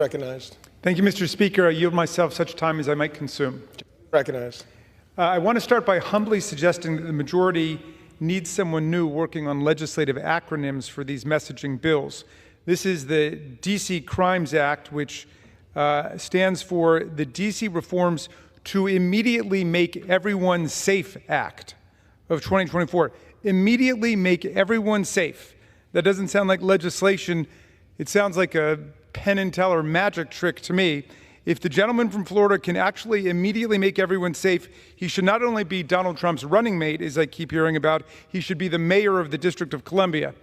Recognized. Thank you, Mr. Speaker. I yield myself such time as I might consume. Recognized. I want to start by humbly suggesting that the majority needs someone new working on legislative acronyms for these messaging bills. This is the DC Crimes Act, which stands for the DC Reforms to Immediately Make Everyone Safe Act of 2024. Immediately make everyone safe. That doesn't sound like legislation. It sounds like a Penn and Teller magic trick to me. If the gentleman from Florida can actually immediately make everyone safe, he should not only be Donald Trump's running mate, as I keep hearing about, he should be the mayor of the District of Columbia.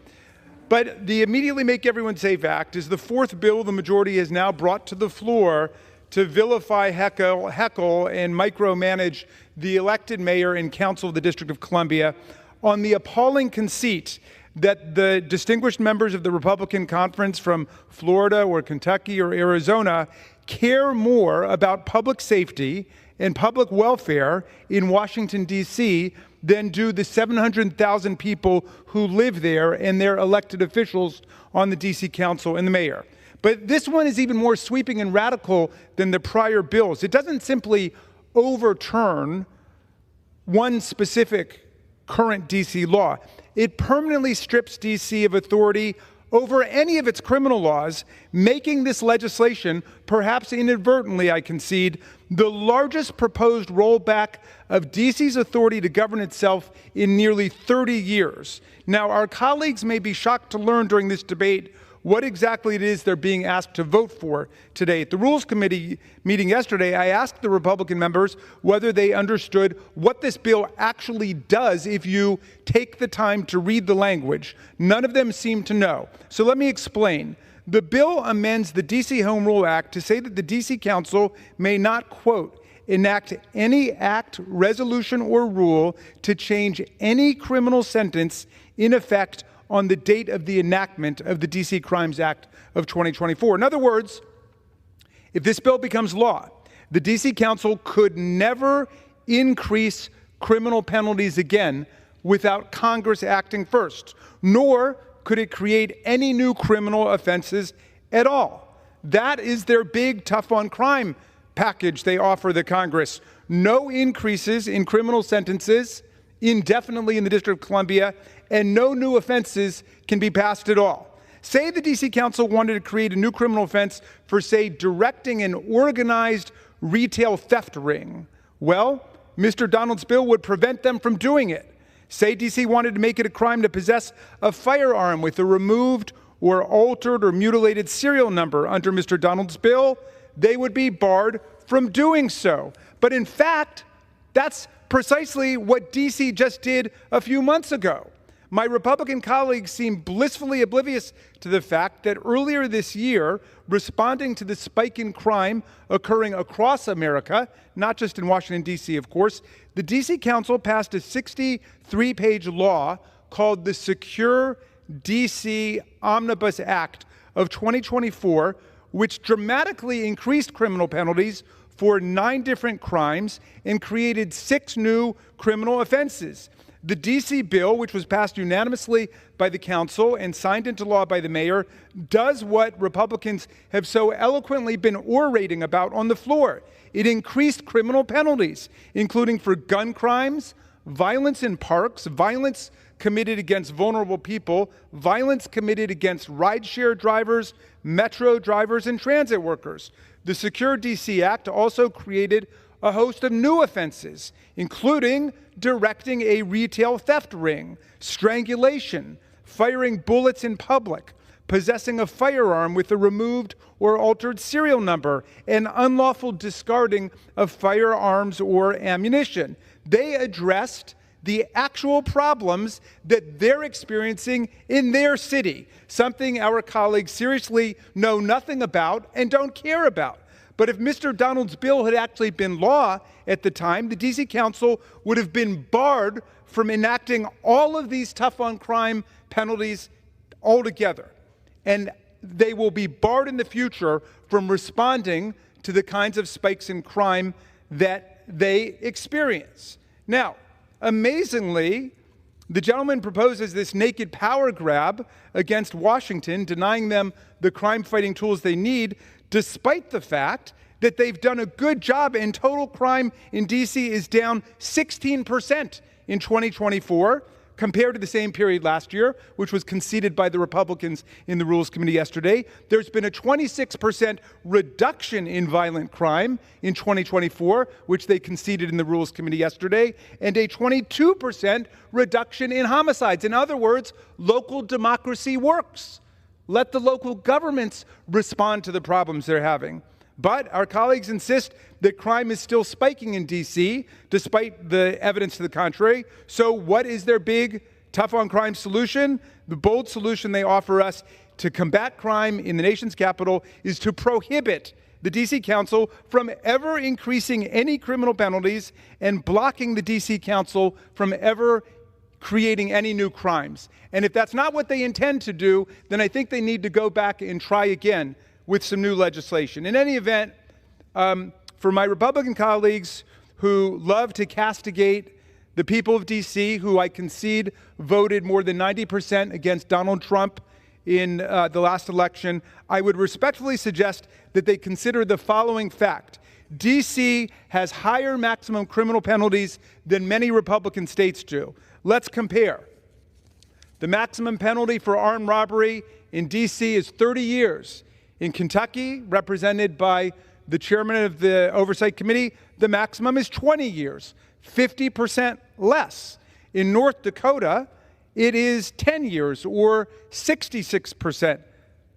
But the Immediately Make Everyone Safe Act is the fourth bill the majority has now brought to the floor to vilify, heckle, and micromanage the elected mayor and council of the District of Columbia on the appalling conceit that the distinguished members of the Republican conference from Florida or Kentucky or Arizona care more about public safety and public welfare in Washington, D.C. than do the 700,000 people who live there and their elected officials on the D.C. Council and the mayor. But this one is even more sweeping and radical than the prior bills. It doesn't simply overturn one specific current D.C. law. It permanently strips D.C. of authority over any of its criminal laws, making this legislation, perhaps inadvertently, I concede, the largest proposed rollback of D.C.'s authority to govern itself in nearly 30 years. Now, our colleagues may be shocked to learn during this debate what exactly it is they're being asked to vote for today. At the Rules Committee meeting yesterday, I asked the Republican members whether they understood what this bill actually does if you take the time to read the language. None of them seemed to know. So let me explain. The bill amends the D.C. Home Rule Act to say that the D.C. Council may not, quote, enact any act, resolution, or rule to change any criminal sentence in effect on the date of the enactment of the D.C. Crimes Act of 2024. In other words, if this bill becomes law, the D.C. Council could never increase criminal penalties again without Congress acting first, nor could it create any new criminal offenses at all. That is their big tough on crime package they offer the Congress. No increases in criminal sentences indefinitely in the District of Columbia, and no new offenses can be passed at all. Say the D.C. Council wanted to create a new criminal offense for, say, directing an organized retail theft ring. Well, Mr. Donald's bill would prevent them from doing it. Say D.C. wanted to make it a crime to possess a firearm with a removed or altered or mutilated serial number under Mr. Donald's bill, they would be barred from doing so. But in fact, that's precisely what D.C. just did a few months ago. My Republican colleagues seem blissfully oblivious to the fact that earlier this year, responding to the spike in crime occurring across America, not just in Washington, D.C., of course, the D.C. Council passed a 63-page law called the Secure D.C. Omnibus Act of 2024, which dramatically increased criminal penalties for 9 different crimes and created 6 new criminal offenses. The D.C. bill, which was passed unanimously by the council and signed into law by the mayor, does what Republicans have so eloquently been orating about on the floor. It increased criminal penalties, including for gun crimes, violence in parks, violence committed against vulnerable people, violence committed against rideshare drivers, metro drivers, and transit workers. The Secure D.C. Act also created a host of new offenses, including directing a retail theft ring, strangulation, firing bullets in public, possessing a firearm with a removed or altered serial number, and unlawful discarding of firearms or ammunition. They addressed the actual problems that they're experiencing in their city, something our colleagues seriously know nothing about and don't care about. But if Mr. Donald's bill had actually been law at the time, the D.C. Council would have been barred from enacting all of these tough on crime penalties altogether. And they will be barred in the future from responding to the kinds of spikes in crime that they experience. Now, amazingly, the gentleman proposes this naked power grab against Washington, denying them the crime-fighting tools they need despite the fact that they've done a good job and total crime in D.C. is down 16% in 2024 compared to the same period last year, which was conceded by the Republicans in the Rules Committee yesterday. There's been a 26% reduction in violent crime in 2024, which they conceded in the Rules Committee yesterday, and a 22% reduction in homicides. In other words, local democracy works. Let the local governments respond to the problems they're having. But our colleagues insist that crime is still spiking in D.C., despite the evidence to the contrary. So what is their big, tough-on-crime solution? The bold solution they offer us to combat crime in the nation's capital is to prohibit the D.C. Council from ever increasing any criminal penalties and blocking the D.C. Council from ever creating any new crimes. And if that's not what they intend to do, then I think they need to go back and try again with some new legislation. In any event, for my Republican colleagues who love to castigate the people of D.C., who I concede voted more than 90% against Donald Trump in the last election, I would respectfully suggest that they consider the following fact. D.C. has higher maximum criminal penalties than many Republican states do. Let's compare. The maximum penalty for armed robbery in D.C. is 30 years. In Kentucky, represented by the chairman of the Oversight Committee, the maximum is 20 years, 50% less. In North Dakota, it is 10 years or 66%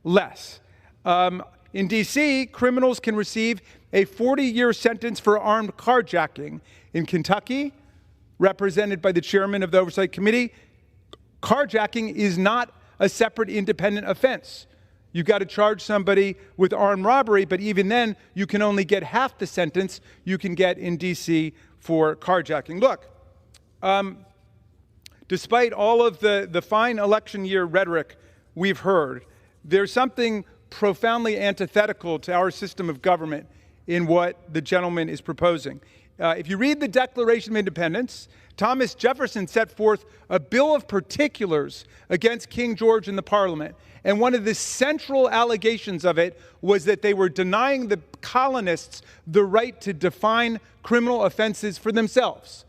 less. In D.C., criminals can receive a 40-year sentence for armed carjacking. In Kentucky, represented by the chairman of the Oversight Committee, carjacking is not a separate independent offense. You've got to charge somebody with armed robbery, but even then, you can only get half the sentence you can get in D.C. for carjacking. Look, despite all of the fine election year rhetoric we've heard, there's something profoundly antithetical to our system of government in what the gentleman is proposing. If you read the Declaration of Independence, Thomas Jefferson set forth a bill of particulars against King George and the Parliament. And one of the central allegations of it was that they were denying the colonists the right to define criminal offenses for themselves.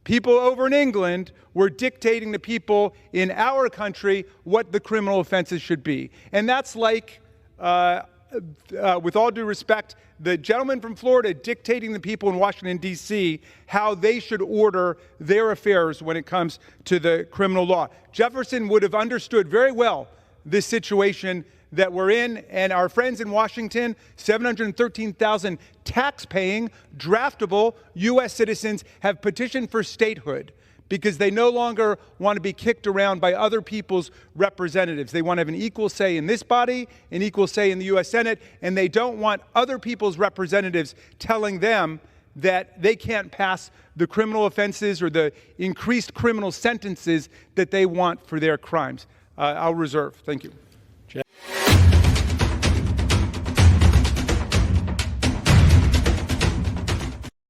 People over in England were dictating to people in our country what the criminal offenses should be. And that's like, with all due respect, the gentleman from Florida dictating the people in Washington, D.C., how they should order their affairs when it comes to the criminal law. Jefferson would have understood very well this situation that we're in, and our friends in Washington, 713,000 tax-paying, draftable U.S. citizens have petitioned for statehood because they no longer want to be kicked around by other people's representatives. They want to have an equal say in this body, an equal say in the U.S. Senate, and they don't want other people's representatives telling them that they can't pass the criminal offenses or the increased criminal sentences that they want for their crimes. I'll reserve. Thank you.